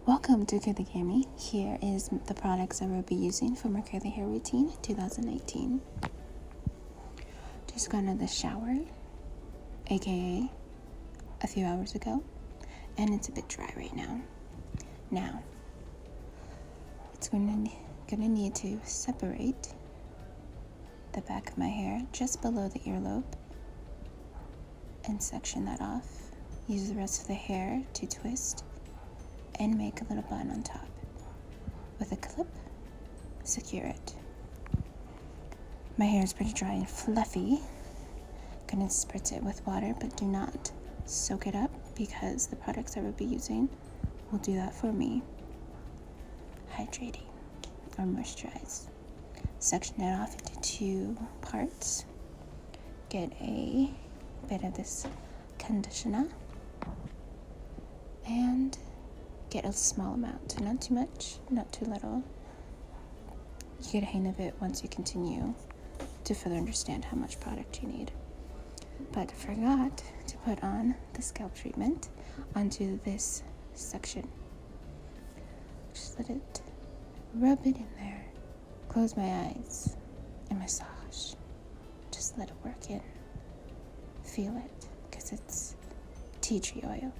Welcome to Cami. Here is the products I will be using for my curly hair routine 2019. Just got out of the shower, aka a few hours ago, and it's a bit dry right now. Now, it's gonna need to separate the back of my hair just below the earlobe and section that off. Use the rest of the hair to twist and make a little bun on top. With a clip, secure it. My hair is pretty dry and fluffy. Gonna spritz it with water, but do not soak it up because the products I will be using will do that for me. Hydrating or moisturize. Section it off into 2 parts. Get a bit of this conditioner and get a small amount, not too much, not too little. You get a hang of it once you continue to further understand how much product you need. But I forgot to put on the scalp treatment onto this section. Just let it rub it in there. Close my eyes and massage. Just let it work in. Feel it, because it's tea tree oil.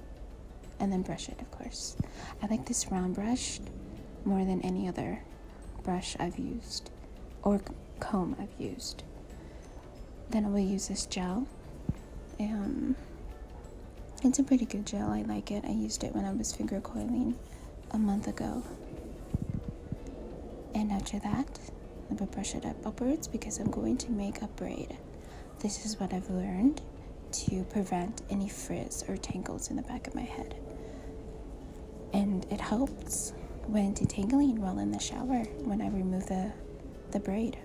And then brush it, of course. I like this round brush more than any other brush I've used or comb I've used. Then I will use this gel. It's a pretty good gel. I like it. I used it when I was finger coiling a month ago. And after that, I will brush it up upwards because I'm going to make a braid. This is what I've learned to prevent any frizz or tangles in the back of my head. And it helps when detangling while in the shower when I remove the braid.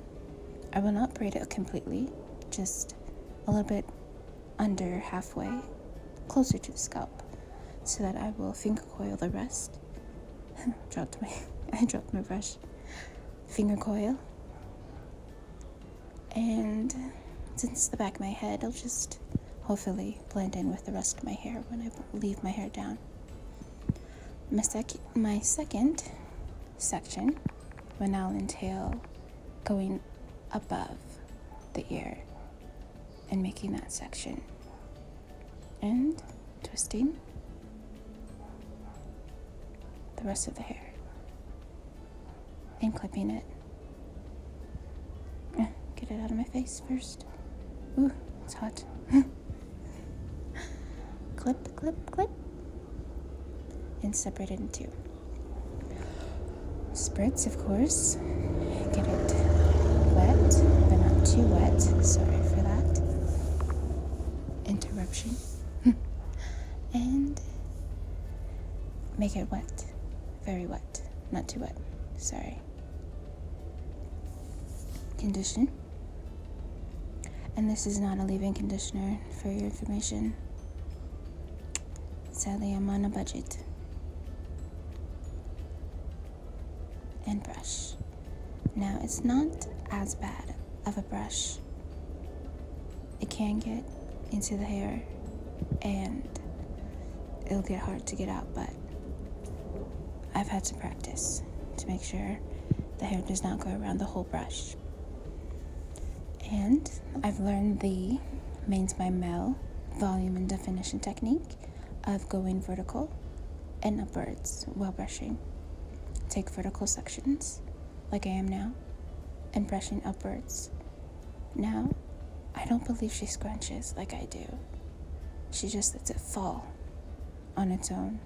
I will not braid it completely, just a little bit under halfway, closer to the scalp, so that I will finger coil the rest. I dropped my brush. Finger coil. And since the back of my head, I'll just hopefully blend in with the rest of my hair when I leave my hair down. My second section will now entail going above the ear and making that section and twisting the rest of the hair and clipping it. Get it out of my face first. Ooh, it's hot. Clip, clip, clip. And separate it in 2. Spritz, of course. Get it wet, but not too wet. Sorry for that interruption. And make it wet. Very wet. Not too wet. Sorry. Condition. And this is not a leave-in conditioner, for your information. Sadly, I'm on a budget. And brush. Now, it's not as bad of a brush. It can get into the hair and it'll get hard to get out, but I've had to practice to make sure the hair does not go around the whole brush. And I've learned the Mains by Cammielle volume and definition technique of going vertical and upwards while brushing. Take vertical sections, like I am now, and brushing upwards. Now, I don't believe she scrunches like I do. She just lets it fall on its own.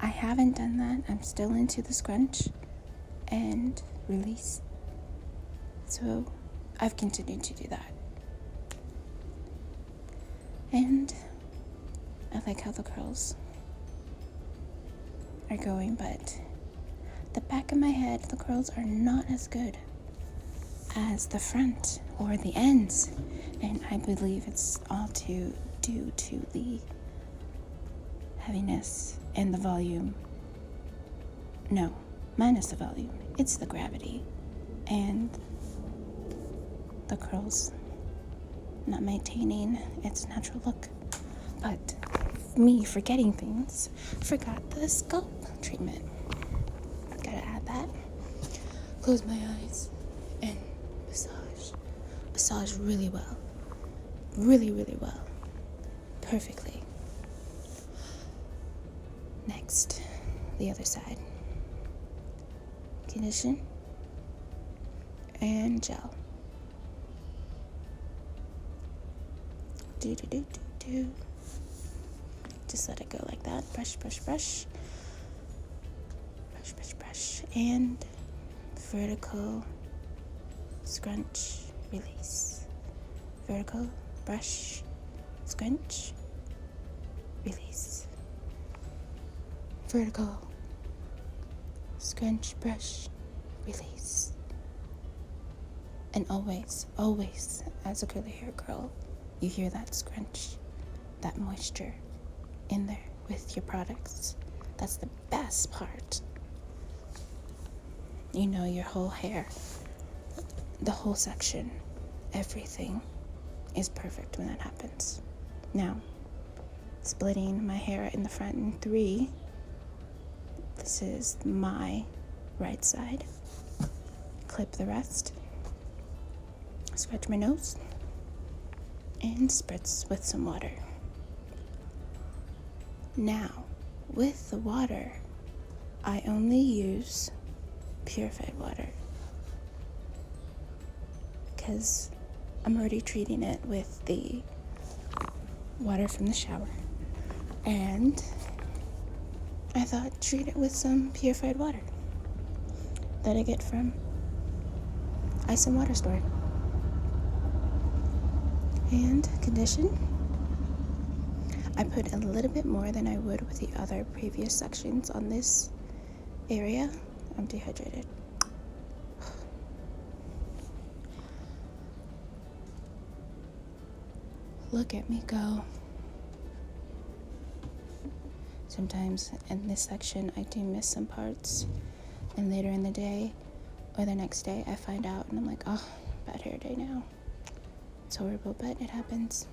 I haven't done that. I'm still into the scrunch and release. So, I've continued to do that. And I like how the curls are going, but the back of my head, the curls are not as good as the front or the ends. And I believe it's all due to the heaviness and the volume. No, minus the volume. It's the gravity and the curls not maintaining its natural look. But me forgetting things, forgot the scalp treatment. Gotta add that. Close my eyes and massage. Massage really well. Really, really well. Perfectly. Next, the other side. Condition and gel. Do. Just let it go like that. Brush, brush, brush. Brush, brush, brush. And vertical scrunch, release. Vertical, brush, scrunch, release. Vertical, scrunch, brush, release. And always, always, as a curly hair girl, you hear that scrunch, that moisture in there with your products. That's the best part. You know, your whole hair, the whole section, everything is perfect when that happens. Now, splitting my hair in the front in 3. This is my right side. Clip the rest. Scratch my nose. And spritz with some water. Now, with the water, I only use purified water because I'm already treating it with the water from the shower, and I thought treat it with some purified water that I get from Ice and Water Store. And condition. I put a little bit more than I would with the other previous sections on this area. I'm dehydrated. Look at me go. Sometimes in this section I do miss some parts, and later in the day or the next day I find out and I'm like, oh, bad hair day now. It's horrible, but it happens.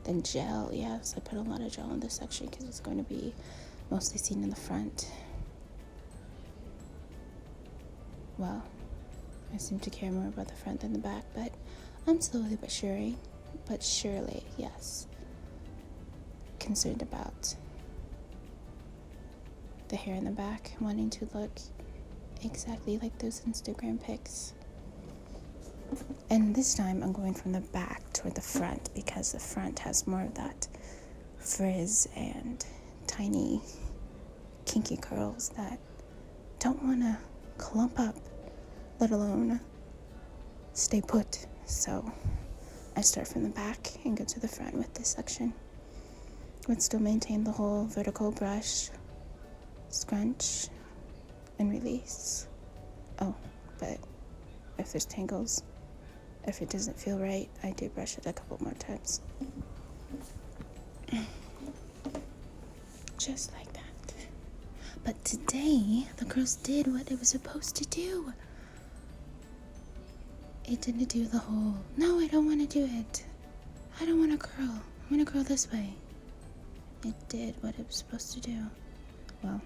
Then gel, yes, I put a lot of gel in this section because it's going to be mostly seen in the front. Well, I seem to care more about the front than the back, but I'm slowly but surely, yes, concerned about the hair in the back, wanting to look exactly like those Instagram pics. And this time I'm going from the back toward the front because the front has more of that frizz and tiny kinky curls that don't want to clump up, let alone stay put. So I start from the back and go to the front with this section, but still maintain the whole vertical brush, scrunch, and release. Oh, but if there's tangles, if it doesn't feel right, I do brush it a couple more times. Just like that. But today, the girls did what it was supposed to do. It didn't do the whole, no, I don't want to do it. I don't want to curl. I want to curl this way. It did what it was supposed to do. Well,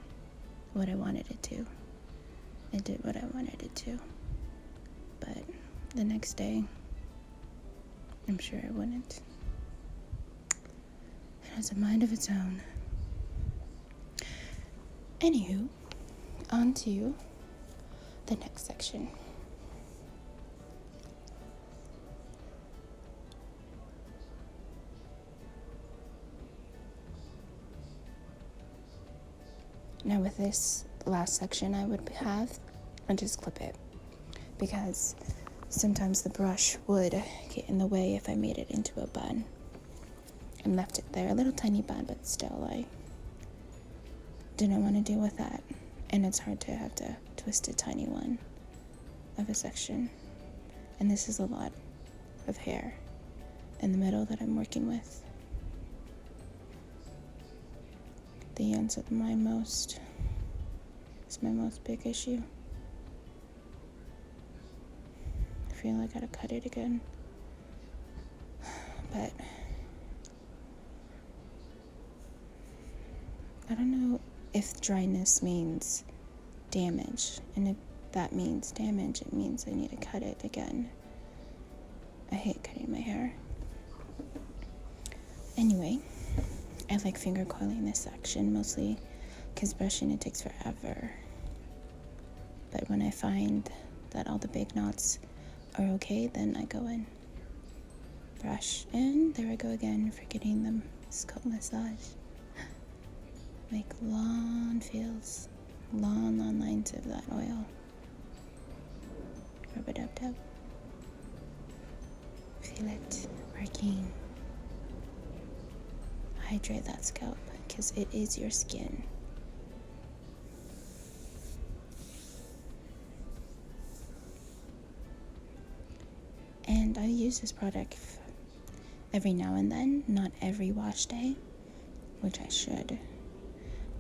what I wanted it to. It did what I wanted it to. But the next day, I'm sure it wouldn't. It has a mind of its own. Anywho, on to the next section. Now with this last section I would have, and just clip it, because sometimes the brush would get in the way if I made it into a bun and left it there, a little tiny bun, but still I didn't want to deal with that, and it's hard to have to twist a tiny one of a section, and this is a lot of hair in the middle that I'm working with. The ends of my most big issue. I feel like I gotta cut it again, but I don't know if dryness means damage, and if that means damage, it means I need to cut it again. I hate cutting my hair. Anyway, I like finger coiling this section mostly because brushing it takes forever. But when I find that all the big knots are okay, then I go in, brush, and there I go again, forgetting the scalp massage. Make long lines of that oil. Rub it up. Feel it working. Hydrate that scalp because it is your skin. And I use this product every now and then, not every wash day, which I should.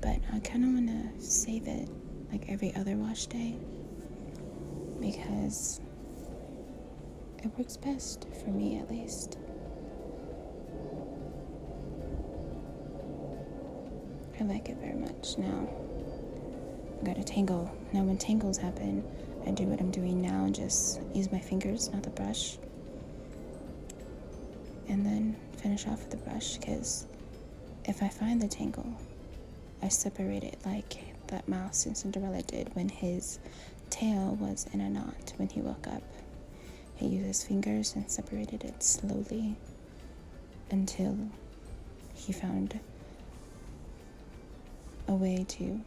But I kind of want to save it like every other wash day because it works best for me, at least. I like it very much. Now I got a tangle. Now when tangles happen, I do what I'm doing now and just use my fingers, not the brush, and then finish off with the brush, because if I find the tangle, I separate it like that mouse in Cinderella did when his tail was in a knot when he woke up. He used his fingers and separated it slowly until he found a way to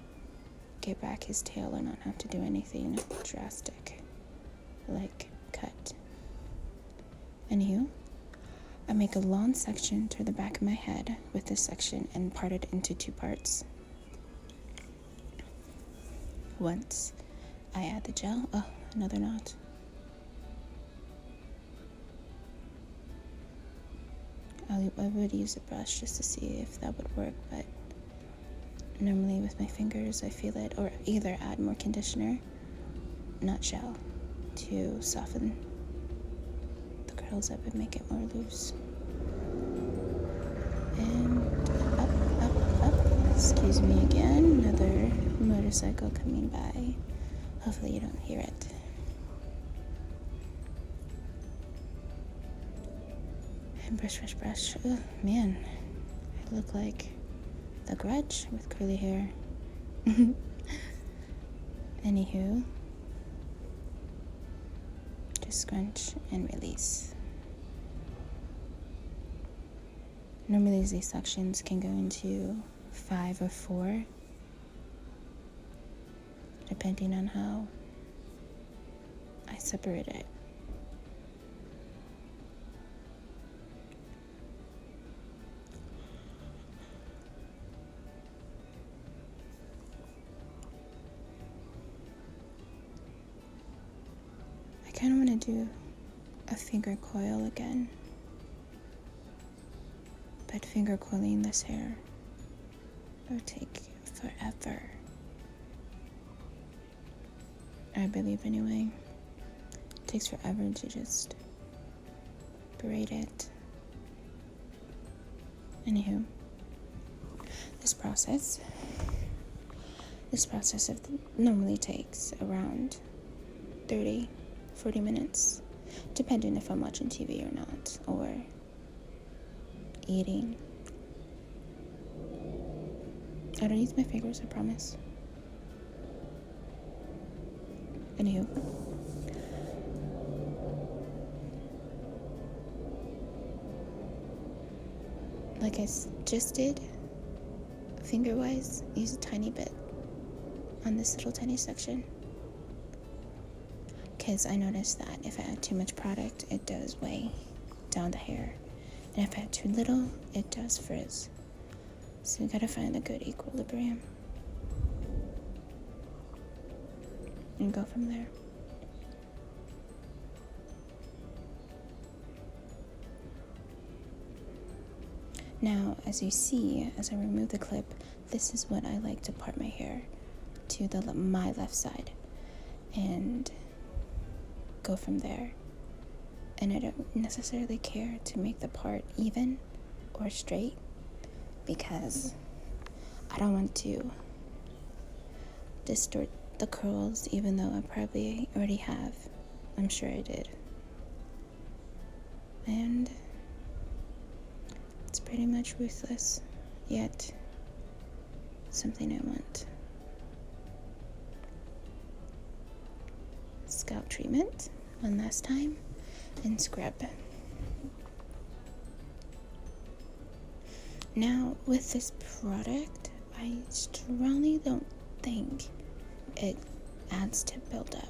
get back his tail or not have to do anything drastic like cut. Anywho, I make a long section to the back of my head with this section and part it into 2 parts. Once I add the gel, another knot. I would use a brush just to see if that would work, but normally with my fingers I feel it, or either add more conditioner, not gel, to soften the curls up and make it more loose. And up. Excuse me again, another motorcycle coming by. Hopefully you don't hear it. And brush. Oh man, I look like The Grudge with curly hair. Anywho, just scrunch and release. Normally these sections can go into 5 or 4, depending on how I separate it. I kind of want to do a finger coil again, but finger coiling this hair will take forever. I believe anyway. It takes forever to just braid it. Anywho, this process normally takes around 30-40 minutes, depending if I'm watching TV or not, or eating. I don't use my fingers, I promise. Anywho, like I just did, finger-wise, use a tiny bit on this little tiny section, because I noticed that if I add too much product, it does weigh down the hair, and if I add too little, it does frizz. So you gotta find a good equilibrium and go from there. Now, as you see, as I remove the clip, this is what I like to part my hair to my left side and go from there. And I don't necessarily care to make the part even or straight, because I don't want to distort the curls, even though I probably already have. I'm sure I did. And it's pretty much ruthless, yet something I want. Scalp treatment one last time and scrub. Now with this product, I strongly don't think it adds to buildup.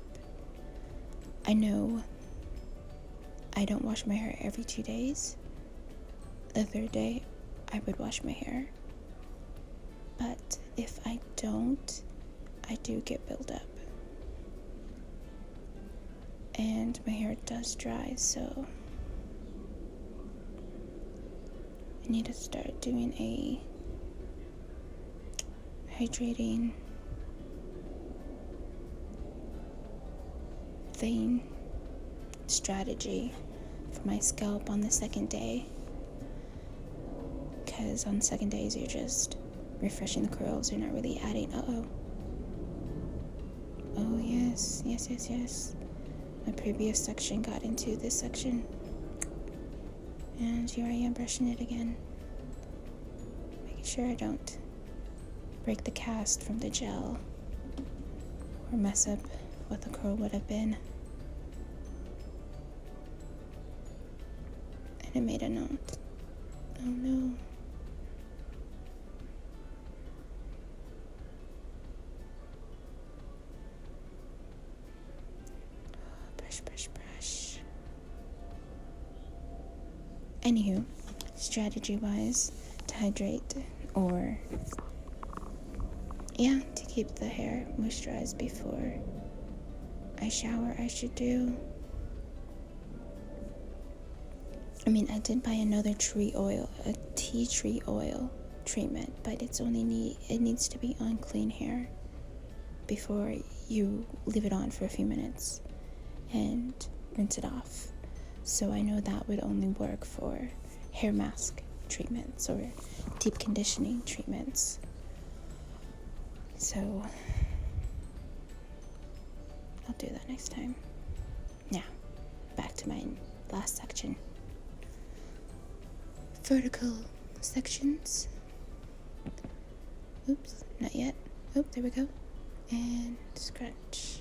I know I don't wash my hair every 2 days. The third day I would wash my hair, but if I don't, I do get buildup. And my hair does dry, so I need to start doing a hydrating thing strategy for my scalp on the second day, because on second days you're just refreshing the curls, you're not really adding. Oh yes. My previous section got into this section, and here I am brushing it again, making sure I don't break the cast from the gel or mess up what the curl would have been. And I made a note. Oh no. Brush. Anywho, strategy-wise, to hydrate or to keep the hair moisturized before I shower, I should do. I mean, I did buy another a tea tree oil treatment, but it needs to be on clean hair before you leave it on for a few minutes and rinse it off. So I know that would only work for hair mask treatments or deep conditioning treatments. So I'll do that next time. Now, back to my last section. Vertical sections. Oops, not yet. Oh, there we go. And scratch.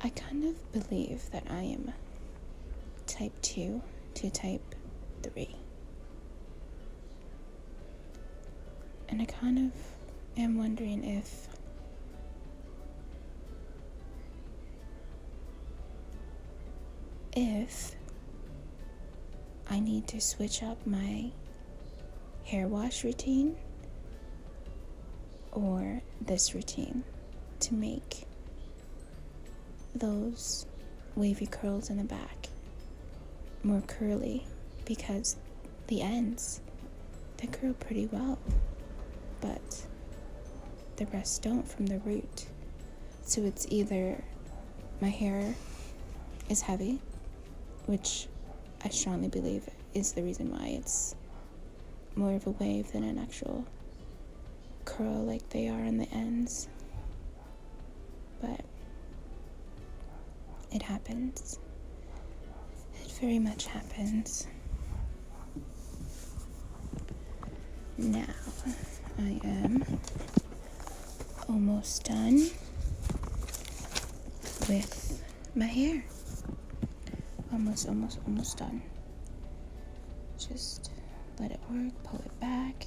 I kind of believe that I am type 2 to type 3. And I kind of am wondering if I need to switch up my hair wash routine or this routine to make those wavy curls in the back more curly, because the ends, they curl pretty well, but the rest don't from the root. So it's either my hair is heavy, which I strongly believe is the reason why it's more of a wave than an actual curl like they are on the ends, but it happens. It very much happens. Now, I am almost done with my hair. Almost done. Just let it work, pull it back,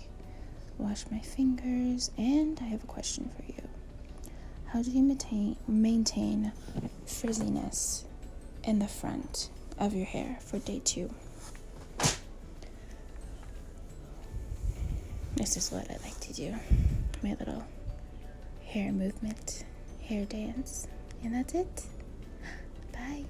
wash my fingers, and I have a question for you. How do you maintain frizziness in the front of your hair for day 2? This is what I like to do. My little hair movement, hair dance. And that's it. Bye.